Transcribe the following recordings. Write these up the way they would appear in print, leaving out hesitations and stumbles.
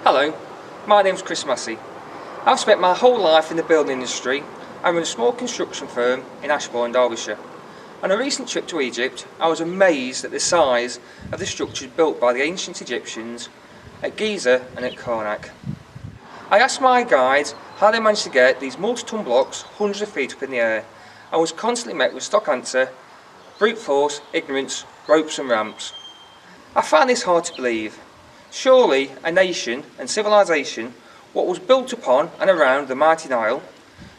Hello, my name's Chris Massey. I've spent my whole life in the building industry and run a small construction firm in Ashbourne, Derbyshire. On a recent trip to Egypt, I was amazed at the size of the structures built by the ancient Egyptians at Giza and at Karnak. I asked my guides how they managed to get these multi-ton blocks hundreds of feet up in the air, and was constantly met with stock answer: brute force, ignorance, ropes and ramps. I found this hard to believe. Surely a nation and civilization what was built upon and around the mighty Nile,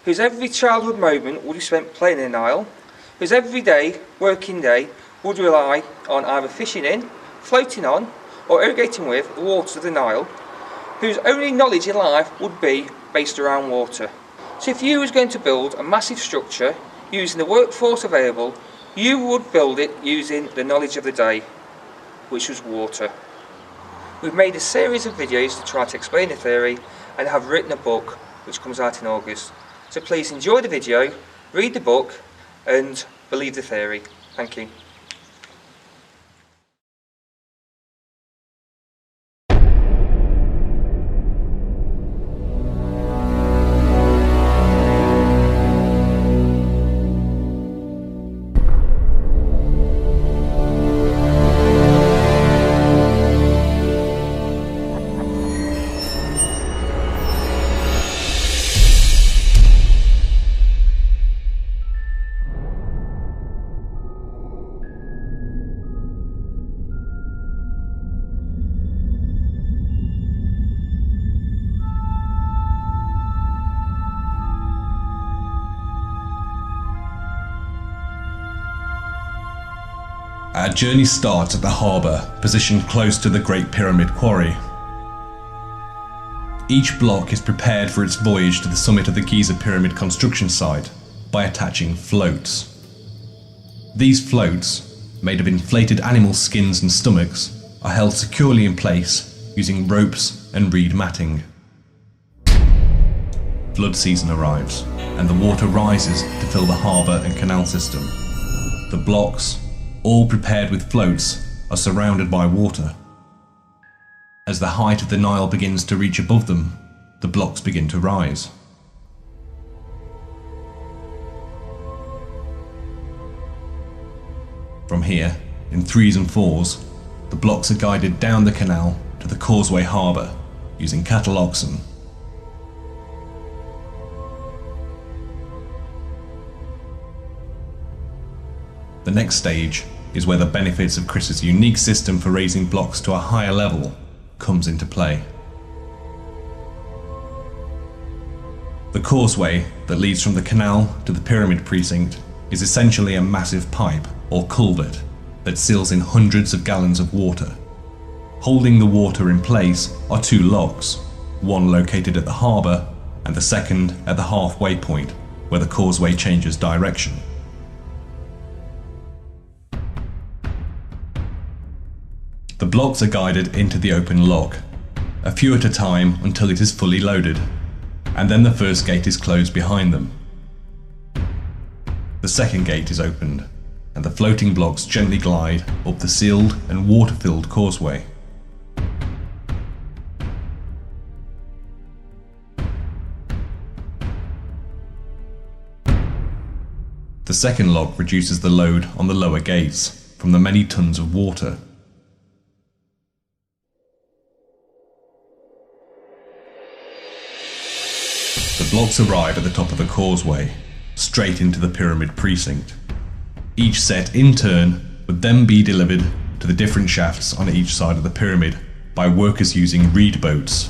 whose every childhood moment would be spent playing in the Nile, whose every day, working day, would rely on either fishing in, floating on, or irrigating with the waters of the Nile, whose only knowledge in life would be based around water. So if you was going to build a massive structure using the workforce available, you would build it using the knowledge of the day, which was water. We've made a series of videos to try to explain the theory and have written a book which comes out in August. So please enjoy the video, read the book and believe the theory. Thank you. Our journey starts at the harbour, positioned close to the Great Pyramid Quarry. Each block is prepared for its voyage to the summit of the Giza Pyramid construction site by attaching floats. These floats, made of inflated animal skins and stomachs, are held securely in place using ropes and reed matting. Flood season arrives, and the water rises to fill the harbour and canal system. The blocks, all prepared with floats, are surrounded by water. As the height of the Nile begins to reach above them, the blocks begin to rise. From here, in threes and fours, the blocks are guided down the canal to the causeway harbour using cattle oxen. The next stage is where the benefits of Chris's unique system for raising blocks to a higher level comes into play. The causeway that leads from the canal to the pyramid precinct is essentially a massive pipe or culvert that seals in hundreds of gallons of water. Holding the water in place are two locks, one located at the harbour and the second at the halfway point where the causeway changes direction. The blocks are guided into the open lock, a few at a time until it is fully loaded, and then the first gate is closed behind them. The second gate is opened, and the floating blocks gently glide up the sealed and water-filled causeway. The second lock reduces the load on the lower gates from the many tons of water. The blocks arrive at the top of the causeway, straight into the pyramid precinct. Each set in turn would then be delivered to the different shafts on each side of the pyramid by workers using reed boats.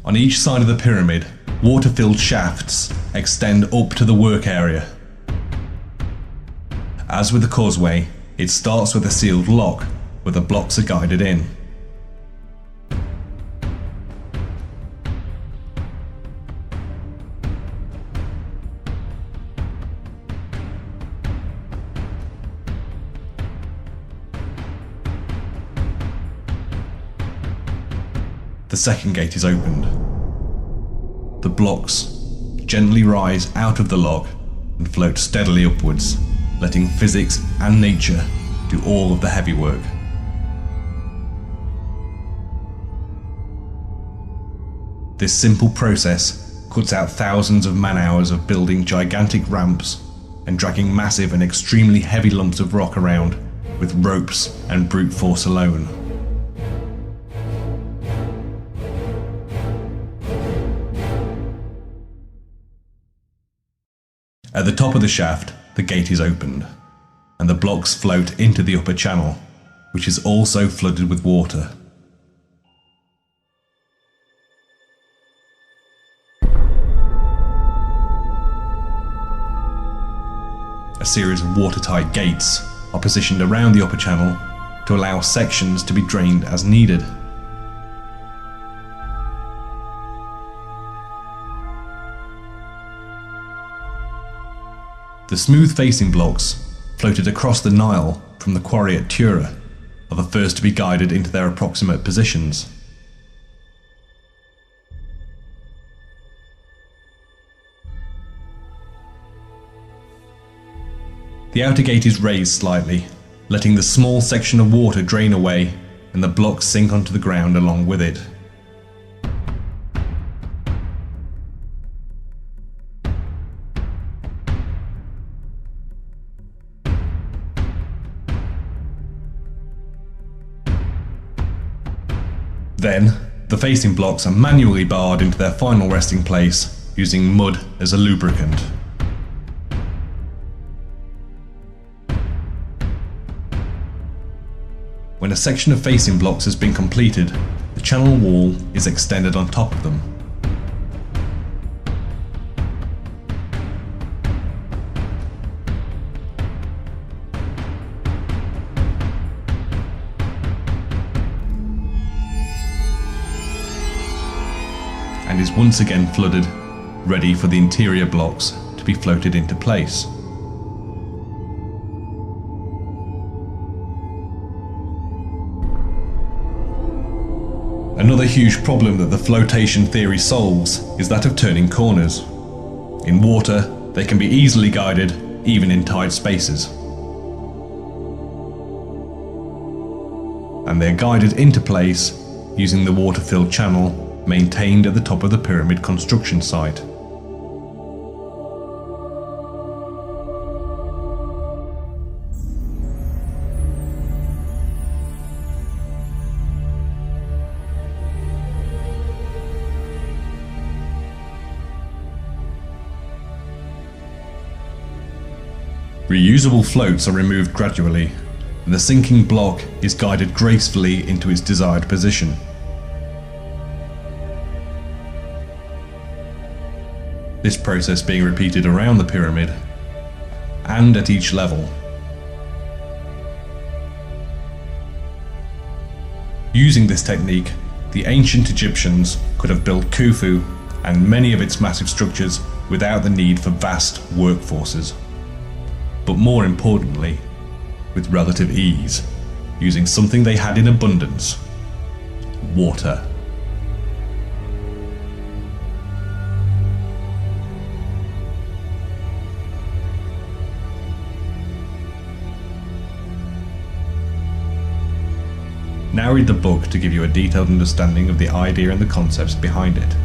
On each side of the pyramid, water-filled shafts extend up to the work area. As with the causeway, it starts with a sealed lock where the blocks are guided in. The second gate is opened. The blocks gently rise out of the lock and float steadily upwards, letting physics and nature do all of the heavy work. This simple process cuts out thousands of man-hours of building gigantic ramps and dragging massive and extremely heavy lumps of rock around with ropes and brute force alone. At the top of the shaft, the gate is opened, and the blocks float into the upper channel, which is also flooded with water. A series of watertight gates are positioned around the upper channel to allow sections to be drained as needed. The smooth facing blocks floated across the Nile from the quarry at Tura are the first to be guided into their approximate positions. The outer gate is raised slightly, letting the small section of water drain away and the blocks sink onto the ground along with it. Then, the facing blocks are manually barred into their final resting place using mud as a lubricant. When a section of facing blocks has been completed, the channel wall is extended on top of them. And is once again flooded, ready for the interior blocks to be floated into place. Another huge problem that the flotation theory solves is that of turning corners. In water, they can be easily guided, even in tight spaces. And they're guided into place using the water-filled channel maintained at the top of the pyramid construction site. Reusable floats are removed gradually, and the sinking block is guided gracefully into its desired position. This process being repeated around the pyramid and at each level. Using this technique, the ancient Egyptians could have built Khufu and many of its massive structures without the need for vast workforces. But more importantly, with relative ease, using something they had in abundance: water. Now read the book to give you a detailed understanding of the idea and the concepts behind it.